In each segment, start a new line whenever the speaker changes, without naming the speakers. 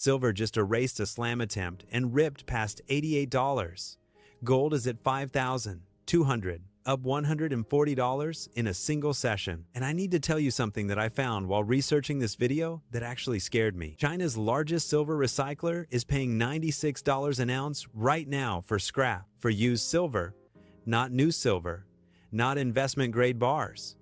Silver just erased a slam attempt and ripped past $88. Gold is at $5,200, up $140 in a single session. And I need to tell you something that I found while researching this video that actually scared me. China's largest silver recycler is paying $96 an ounce right now for scrap, for used silver, not new silver, not investment-grade bars.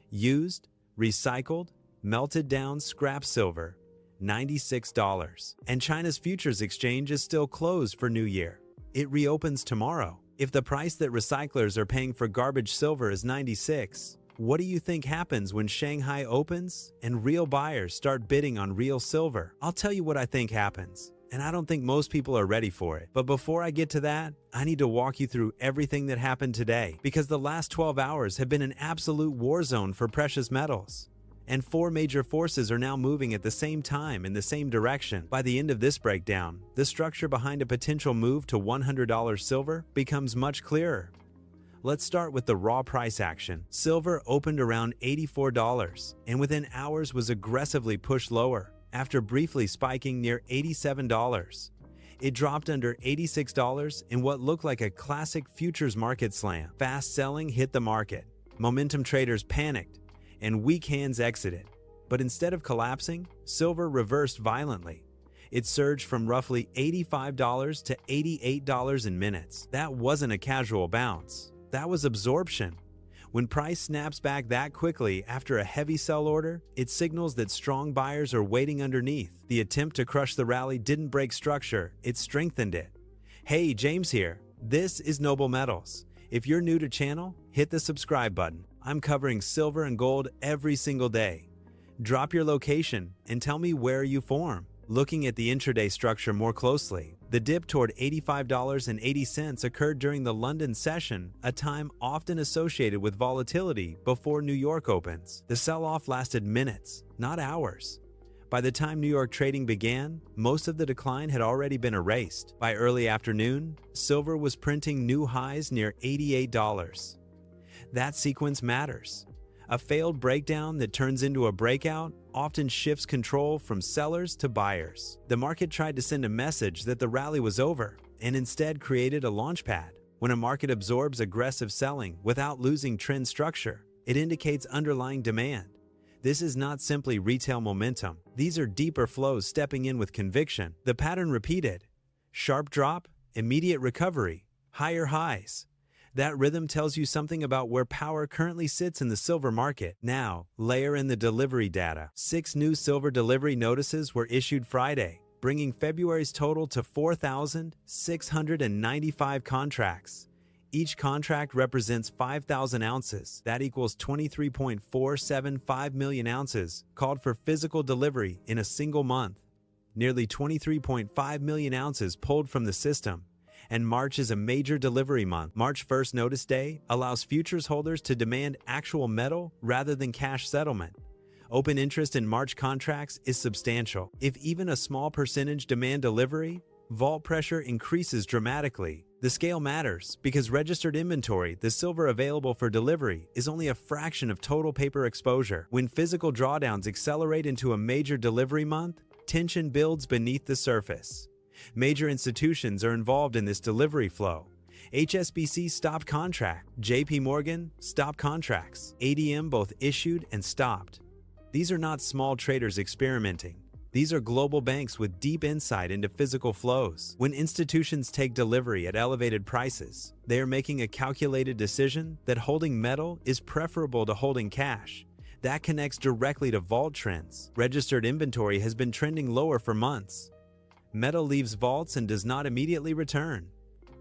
Used, recycled, melted down scrap silver, $96. And China's futures exchange is still closed for New Year. It reopens tomorrow. If the price that recyclers are paying for garbage silver is $96, what do you think happens when Shanghai opens and real buyers start bidding on real silver? I'll tell you what I think happens, and I don't think most people are ready for it. But before I get to that, I need to walk you through everything that happened today, because the last 12 hours have been an absolute war zone for precious metals. And 4 major forces are now moving at the same time in the same direction. By the end of this breakdown, the structure behind a potential move to $100 silver becomes much clearer. Let's start with the raw price action. Silver opened around $84 and within hours was aggressively pushed lower after briefly spiking near $87. It dropped under $86 in what looked like a classic futures market slam. Fast selling hit the market. Momentum traders panicked and weak hands exited. But instead of collapsing, silver reversed violently. It surged from roughly $85 to $88 in minutes. That wasn't a casual bounce. That was absorption. When price snaps back that quickly after a heavy sell order, it signals that strong buyers are waiting underneath. The attempt to crush the rally didn't break structure, it strengthened it. Hey, James here. This is Noble Metals. If you're new to channel, hit the subscribe button. I'm covering silver and gold every single day. Drop your location and tell me where you form. Looking at the intraday structure more closely, the dip toward $85.80 occurred during the London session, a time often associated with volatility before New York opens. The sell-off lasted minutes, not hours. By the time New York trading began, most of the decline had already been erased. By early afternoon, silver was printing new highs near $88. That sequence matters. A failed breakdown that turns into a breakout often shifts control from sellers to buyers. The market tried to send a message that the rally was over and instead created a launchpad. When a market absorbs aggressive selling without losing trend structure, it indicates underlying demand. This is not simply retail momentum. These are deeper flows stepping in with conviction. The pattern repeated. Sharp drop, immediate recovery, higher highs. That rhythm tells you something about where power currently sits in the silver market. Now, layer in the delivery data. 6 new silver delivery notices were issued Friday, bringing February's total to 4,695 contracts. Each contract represents 5,000 ounces. That equals 23.475 million ounces called for physical delivery in a single month. Nearly 23.5 million ounces pulled from the system. And March is a major delivery month. March 1st notice day allows futures holders to demand actual metal rather than cash settlement. Open interest in March contracts is substantial. If even a small percentage demand delivery, vault pressure increases dramatically. The scale matters because registered inventory, the silver available for delivery, is only a fraction of total paper exposure. When physical drawdowns accelerate into a major delivery month, tension builds beneath the surface. Major institutions are involved in this delivery flow. HSBC stopped contract, JP Morgan stopped contracts, ADM both issued and stopped. These are not small traders experimenting. These are global banks with deep insight into physical flows. When institutions take delivery at elevated prices, they are making a calculated decision that holding metal is preferable to holding cash. That connects directly to vault trends. Registered inventory has been trending lower for months. Metal leaves vaults and does not immediately return.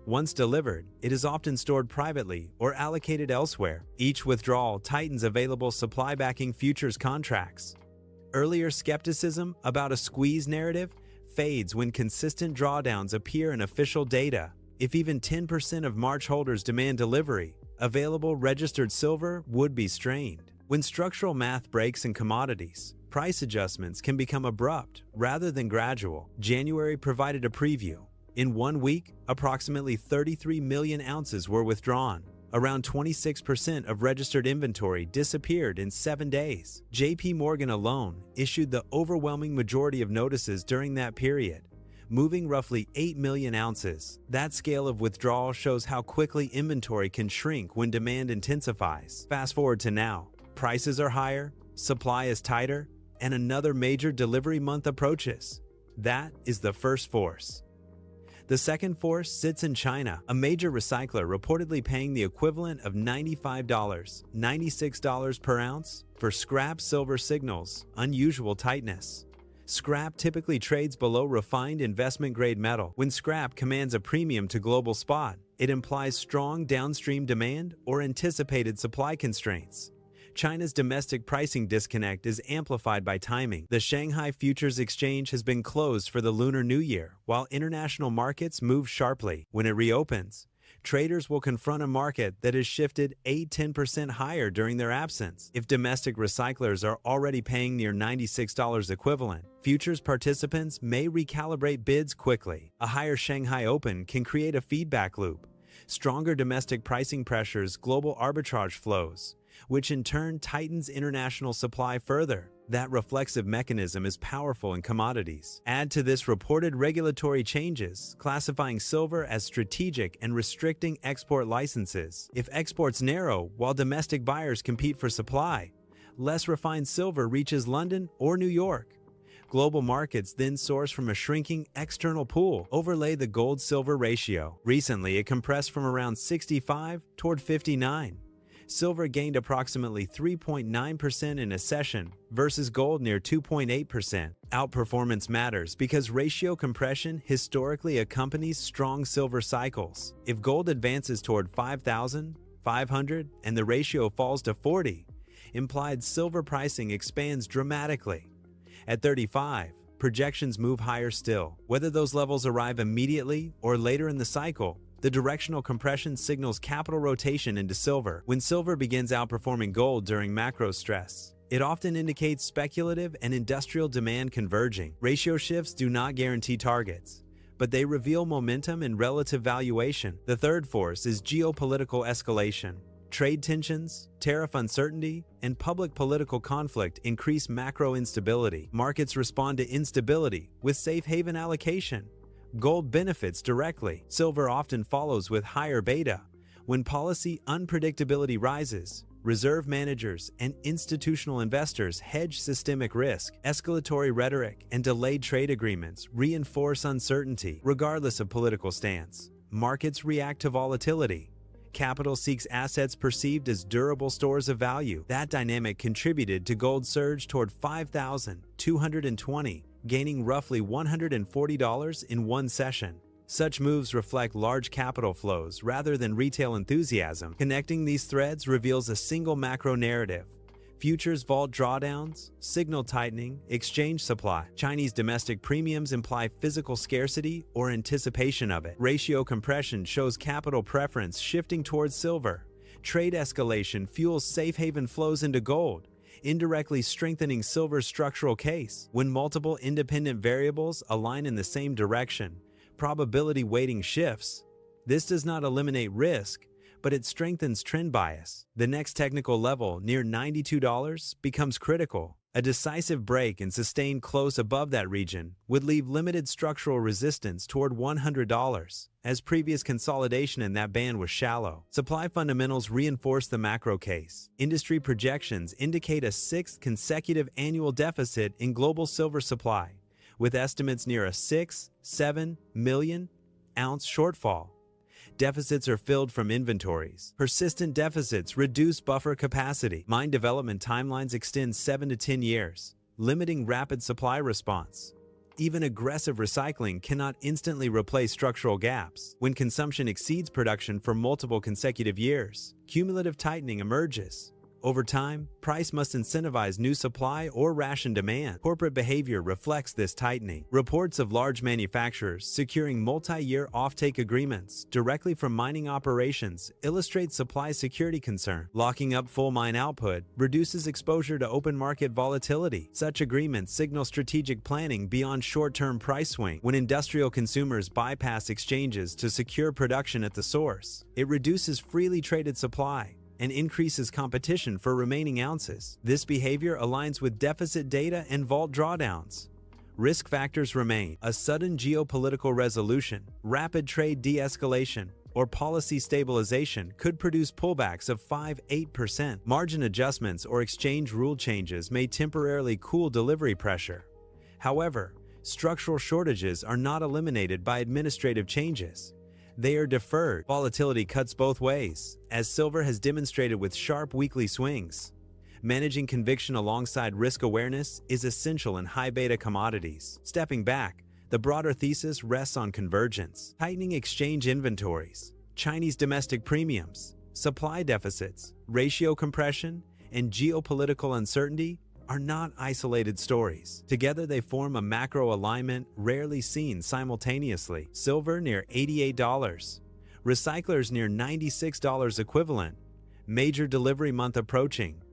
Once delivered, it is often stored privately or allocated elsewhere. Each withdrawal tightens available supply backing futures contracts. Earlier skepticism about a squeeze narrative fades when consistent drawdowns appear in official data. If even 10% of March holders demand delivery, available registered silver would be strained. When structural math breaks in commodities, price adjustments can become abrupt rather than gradual. January provided a preview. In 1 week, approximately 33 million ounces were withdrawn. Around 26% of registered inventory disappeared in 7 days. JP Morgan alone issued the overwhelming majority of notices during that period, moving roughly 8 million ounces. That scale of withdrawal shows how quickly inventory can shrink when demand intensifies. Fast forward to now. Prices are higher, supply is tighter, and another major delivery month approaches. That is the first force. The second force sits in China, a major recycler reportedly paying the equivalent of $95, $96 per ounce for scrap silver signals unusual tightness. Scrap typically trades below refined investment-grade metal. When scrap commands a premium to global spot, it implies strong downstream demand or anticipated supply constraints. China's domestic pricing disconnect is amplified by timing. The Shanghai Futures Exchange has been closed for the Lunar New Year, while international markets move sharply. When it reopens, traders will confront a market that has shifted 8–10% higher during their absence. If domestic recyclers are already paying near $96 equivalent, futures participants may recalibrate bids quickly. A higher Shanghai Open can create a feedback loop. Stronger domestic pricing pressures global arbitrage flows, which in turn tightens international supply further. That reflexive mechanism is powerful in commodities. Add to this reported regulatory changes, classifying silver as strategic and restricting export licenses. If exports narrow while domestic buyers compete for supply, less refined silver reaches London or New York. Global markets then source from a shrinking external pool. Overlay the gold-silver ratio. Recently, it compressed from around 65 toward 59. Silver gained approximately 3.9% in a session versus gold near 2.8%. Outperformance matters because ratio compression historically accompanies strong silver cycles. If gold advances toward 5,500 and the ratio falls to 40, implied silver pricing expands dramatically. At 35, projections move higher still. Whether those levels arrive immediately or later in the cycle, the directional compression signals capital rotation into silver. When silver begins outperforming gold during macro stress, it often indicates speculative and industrial demand converging. Ratio shifts do not guarantee targets, but they reveal momentum and relative valuation. The third force is geopolitical escalation. Trade tensions, tariff uncertainty, and public political conflict increase macro instability. Markets respond to instability with safe haven allocation. Gold benefits directly. Silver often follows with higher beta. When policy unpredictability rises, reserve managers and institutional investors hedge systemic risk. Escalatory rhetoric and delayed trade agreements reinforce uncertainty. Regardless of political stance, markets react to volatility. Capital seeks assets perceived as durable stores of value. That dynamic contributed to gold's surge toward 5,220, gaining roughly $140 in one session. Such moves reflect large capital flows rather than retail enthusiasm. Connecting these threads reveals a single macro narrative. Futures vault drawdowns, signal tightening, exchange supply. Chinese domestic premiums imply physical scarcity or anticipation of it. Ratio compression shows capital preference shifting towards silver. Trade escalation fuels safe haven flows into gold, indirectly strengthening silver's structural case. When multiple independent variables align in the same direction, probability weighting shifts. This does not eliminate risk, but it strengthens trend bias. The next technical level, near $92, becomes critical. A decisive break and sustained close above that region would leave limited structural resistance toward $100, as previous consolidation in that band was shallow. Supply fundamentals reinforce the macro case. Industry projections indicate a sixth consecutive annual deficit in global silver supply, with estimates near a 6–7 million ounce shortfall. Deficits are filled from inventories. Persistent deficits reduce buffer capacity. Mine development timelines extend 7 to 10 years, limiting rapid supply response. Even aggressive recycling cannot instantly replace structural gaps. When consumption exceeds production for multiple consecutive years, cumulative tightening emerges. Over time, price must incentivize new supply or ration demand. Corporate behavior reflects this tightening. Reports of large manufacturers securing multi-year offtake agreements directly from mining operations illustrate supply security concern. Locking up full mine output reduces exposure to open market volatility. Such agreements signal strategic planning beyond short-term price swing. When industrial consumers bypass exchanges to secure production at the source, it reduces freely traded supply and increases competition for remaining ounces. This behavior aligns with deficit data and vault drawdowns. Risk factors remain: a sudden geopolitical resolution, rapid trade de-escalation, or policy stabilization could produce pullbacks of 5–8%. Margin adjustments or exchange rule changes may temporarily cool delivery pressure. However, structural shortages are not eliminated by administrative changes. They are deferred. Volatility cuts both ways, as silver has demonstrated with sharp weekly swings. Managing conviction alongside risk awareness is essential in high-beta commodities. Stepping back, the broader thesis rests on convergence. Tightening exchange inventories, Chinese domestic premiums, supply deficits, ratio compression, and geopolitical uncertainty are not isolated stories. Together they form a macro alignment rarely seen simultaneously. Silver near $88, recyclers near $96 equivalent, major delivery month approaching,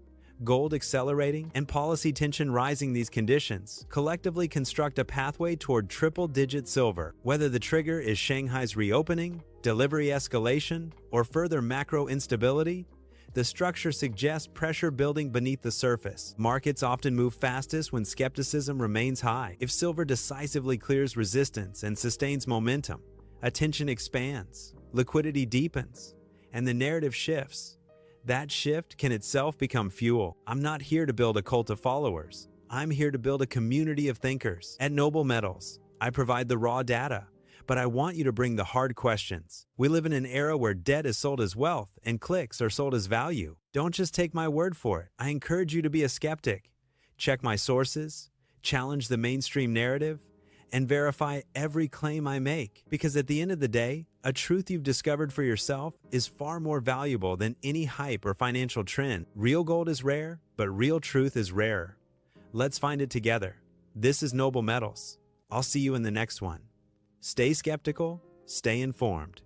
gold accelerating, and policy tension rising. These conditions collectively construct a pathway toward triple-digit silver. Whether the trigger is Shanghai's reopening, delivery escalation, or further macro instability, the structure suggests pressure building beneath the surface. Markets often move fastest when skepticism remains high. If silver decisively clears resistance and sustains momentum, attention expands, liquidity deepens, and the narrative shifts. That shift can itself become fuel. I'm not here to build a cult of followers. I'm here to build a community of thinkers. At Noble Metals, I provide the raw data, but I want you to bring the hard questions. We live in an era where debt is sold as wealth and clicks are sold as value. Don't just take my word for it. I encourage you to be a skeptic. Check my sources, challenge the mainstream narrative, and verify every claim I make. Because at the end of the day, a truth you've discovered for yourself is far more valuable than any hype or financial trend. Real gold is rare, but real truth is rarer. Let's find it together. This is Noble Metals. I'll see you in the next one. Stay skeptical, stay informed.